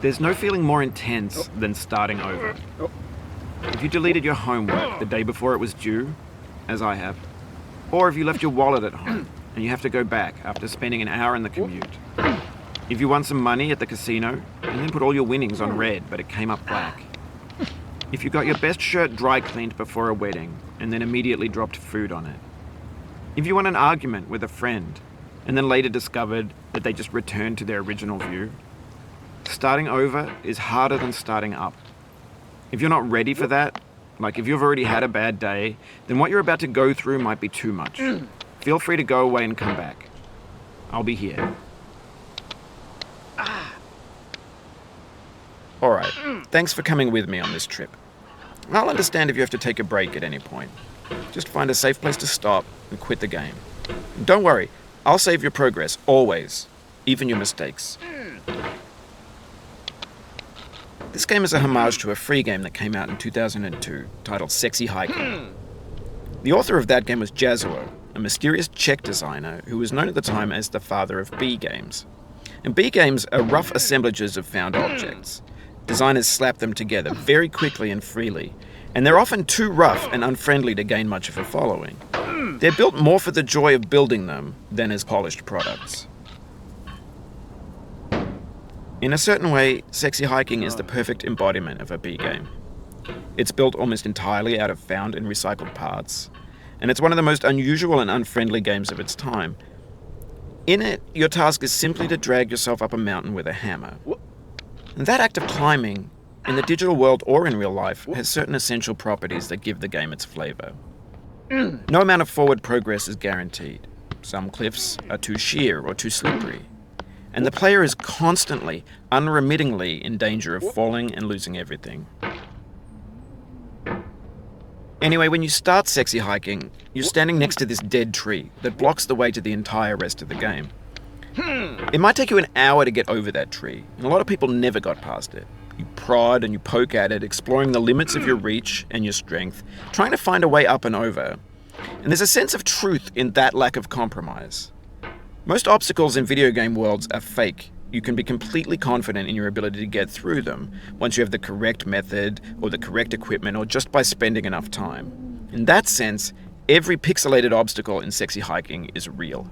There's no feeling more intense than starting over. If you deleted your homework the day before it was due, as I have, or if you left your wallet at home and you have to go back after spending an hour in the commute. If you won some money at the casino and then put all your winnings on red but it came up black. If you got your best shirt dry cleaned before a wedding and then immediately dropped food on it. If you won an argument with a friend and then later discovered that they just returned to their original view. Starting over is harder than starting up. If you're not ready for that, like if you've already had a bad day, then what you're about to go through might be too much. Feel free to go away and come back. I'll be here. Alright, thanks for coming with me on this trip. I'll understand if you have to take a break at any point. Just find a safe place to stop and quit the game. And don't worry, I'll save your progress, always. Even your mistakes. This game is a homage to a free game that came out in 2002, titled Sexy Hiking. The author of that game was Hlw, a mysterious Czech designer who was known at the time as the father of B games. And B games are rough assemblages of found objects. Designers slap them together very quickly and freely, and they're often too rough and unfriendly to gain much of a following. They're built more for the joy of building them than as polished products. In a certain way, Sexy Hiking is the perfect embodiment of a B game. It's built almost entirely out of found and recycled parts, and it's one of the most unusual and unfriendly games of its time. In it, your task is simply to drag yourself up a mountain with a hammer. And that act of climbing, in the digital world or in real life, has certain essential properties that give the game its flavor. No amount of forward progress is guaranteed. Some cliffs are too sheer or too slippery. And the player is constantly, unremittingly in danger of falling and losing everything. Anyway, when you start Sexy Hiking, you're standing next to this dead tree that blocks the way to the entire rest of the game. It might take you an hour to get over that tree, and a lot of people never got past it. You prod and you poke at it, exploring the limits of your reach and your strength, trying to find a way up and over. And there's a sense of truth in that lack of compromise. Most obstacles in video game worlds are fake. You can be completely confident in your ability to get through them once you have the correct method or the correct equipment or just by spending enough time. In that sense, every pixelated obstacle in Sexy Hiking is real.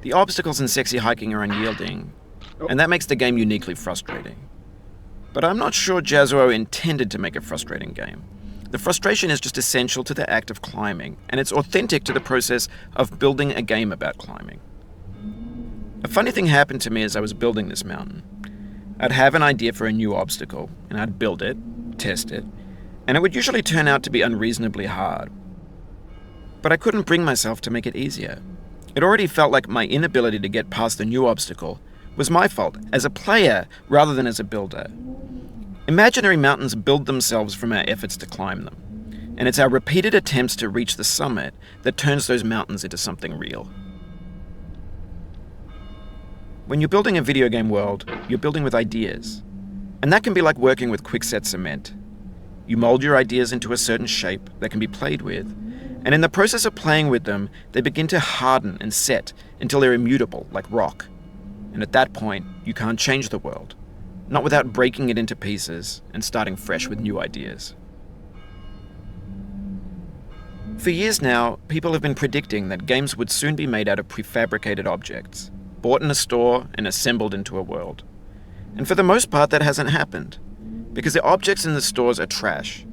The obstacles in Sexy Hiking are unyielding, and that makes the game uniquely frustrating. But I'm not sure Hlw intended to make a frustrating game. The frustration is just essential to the act of climbing, and it's authentic to the process of building a game about climbing. A funny thing happened to me as I was building this mountain. I'd have an idea for a new obstacle, and I'd build it, test it, and it would usually turn out to be unreasonably hard. But I couldn't bring myself to make it easier. It already felt like my inability to get past the new obstacle was my fault as a player rather than as a builder. Imaginary mountains build themselves from our efforts to climb them, and it's our repeated attempts to reach the summit that turns those mountains into something real. When you're building a video game world, you're building with ideas, and that can be like working with quickset cement. You mold your ideas into a certain shape that can be played with, and in the process of playing with them, they begin to harden and set until they're immutable, like rock. And at that point, you can't change the world. Not without breaking it into pieces and starting fresh with new ideas. For years now, people have been predicting that games would soon be made out of prefabricated objects, bought in a store and assembled into a world. And for the most part, that hasn't happened, because the objects in the stores are trash.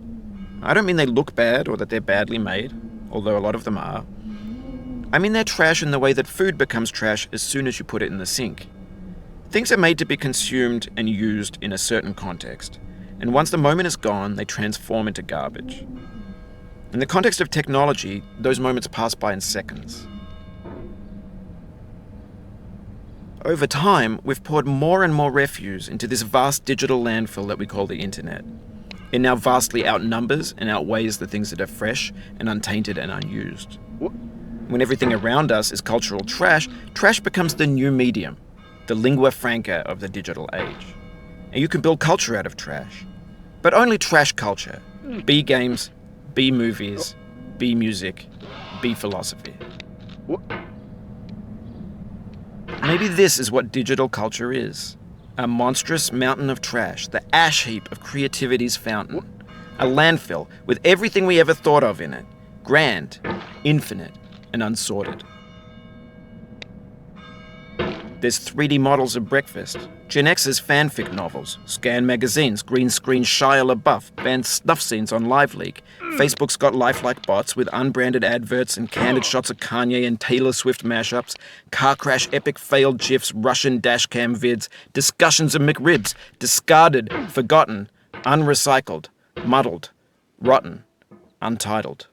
I don't mean they look bad or that they're badly made, although a lot of them are. I mean they're trash in the way that food becomes trash as soon as you put it in the sink. Things are made to be consumed and used in a certain context, and once the moment is gone, they transform into garbage. In the context of technology, those moments pass by in seconds. Over time, we've poured more and more refuse into this vast digital landfill that we call the internet. It now vastly outnumbers and outweighs the things that are fresh and untainted and unused. When everything around us is cultural trash, trash becomes the new medium, the lingua franca of the digital age. And you can build culture out of trash, but only trash culture. B games, B movies, B music, B philosophy. Maybe this is what digital culture is. A monstrous mountain of trash, the ash heap of creativity's fountain. A landfill with everything we ever thought of in it. Grand, infinite, and unsorted. There's 3D models of breakfast, Gen X's fanfic novels, scan magazines, green screen Shia LaBeouf, banned snuff scenes on LiveLeak. Facebook's got lifelike bots with unbranded adverts and candid shots of Kanye and Taylor Swift mashups, car crash epic failed GIFs, Russian dashcam vids, discussions of McRibs, discarded, forgotten, unrecycled, muddled, rotten, untitled.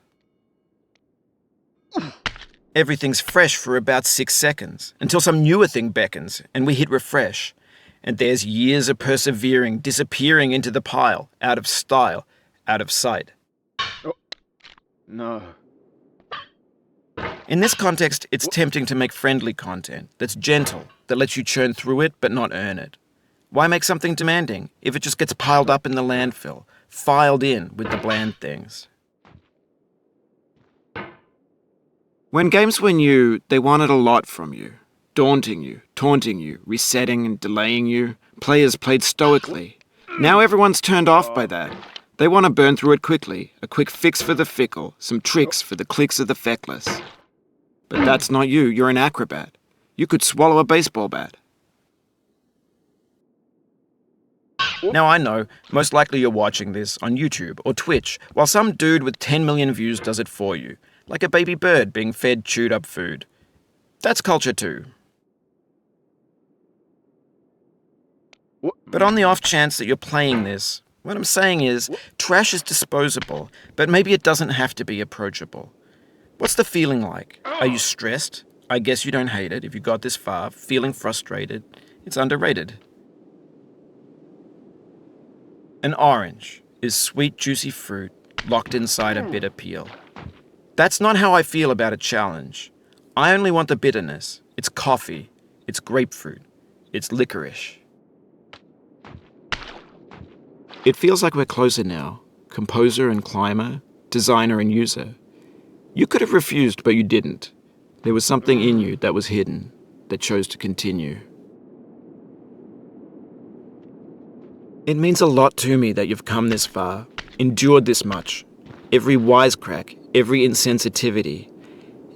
Everything's fresh for about 6 seconds, until some newer thing beckons, and we hit refresh. And there's years of persevering, disappearing into the pile, out of style, out of sight. Oh. No. In this context, it's tempting to make friendly content that's gentle, that lets you churn through it but not earn it. Why make something demanding if it just gets piled up in the landfill, filed in with the bland things? When games were new, they wanted a lot from you. Daunting you, taunting you, resetting and delaying you. Players played stoically. Now everyone's turned off by that. They want to burn through it quickly. A quick fix for the fickle, some tricks for the clicks of the feckless. But that's not you, you're an acrobat. You could swallow a baseball bat. Now I know, most likely you're watching this on YouTube or Twitch, while some dude with 10 million views does it for you. Like a baby bird being fed chewed up food. That's culture too. But on the off chance that you're playing this, what I'm saying is, trash is disposable, but maybe it doesn't have to be approachable. What's the feeling like? Are you stressed? I guess you don't hate it if you got this far. Feeling frustrated? It's underrated. An orange is sweet, juicy fruit locked inside a bitter peel. That's not how I feel about a challenge. I only want the bitterness. It's coffee. It's grapefruit. It's licorice. It feels like we're closer now. Composer and climber, designer and user. You could have refused, but you didn't. There was something in you that was hidden, that chose to continue. It means a lot to me that you've come this far, endured this much. Every wisecrack, every insensitivity,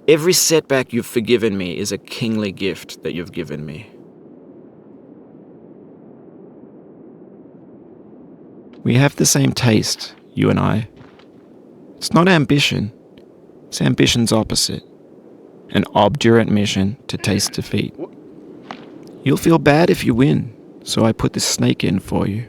every setback you've forgiven me is a kingly gift that you've given me. We have the same taste, you and I. It's not ambition. It's ambition's opposite. An obdurate mission to taste defeat. You'll feel bad if you win, so I put this snake in for you.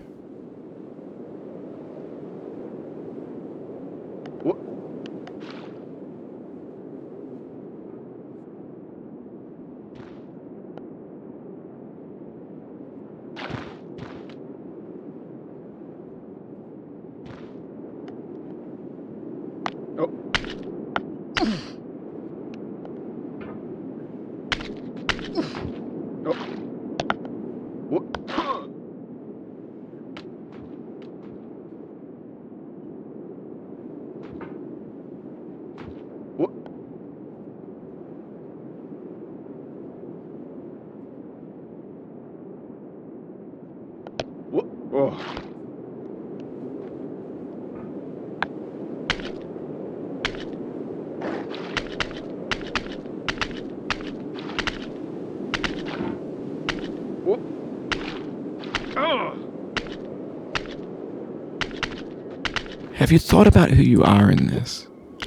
Have you thought about who you are in this?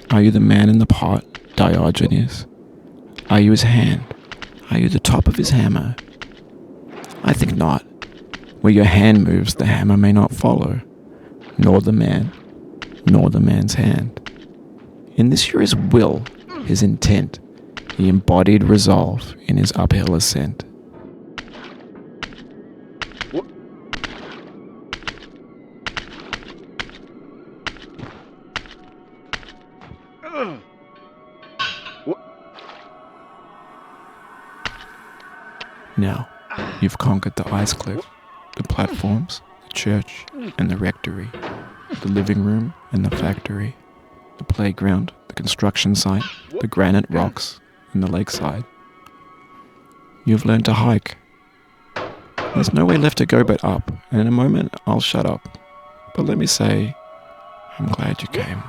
Are you the man in the pot, Diogenes? Are you his hand? Are you the top of his hammer? I think not. Where your hand moves, the hammer may not follow, nor the man, nor the man's hand. In this you're his will, his intent, the embodied resolve in his uphill ascent. Now, you've conquered the ice cliff, the platforms, the church, and the rectory, the living room and the factory, the playground, the construction site, the granite rocks, and the lakeside. You've learned to hike. There's no way left to go but up, and in a moment I'll shut up. But let me say, I'm glad you came.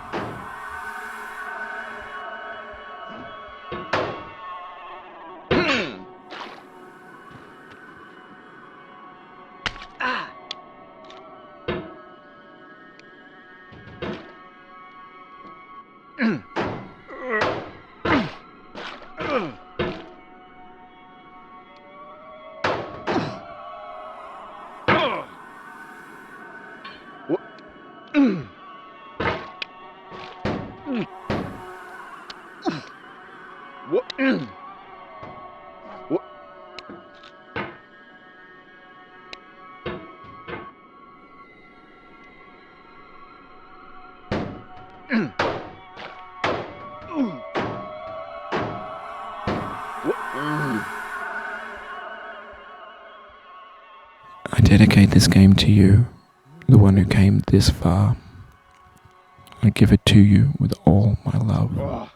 I dedicate this game to you, the one who came this far. I give it to you with all my love.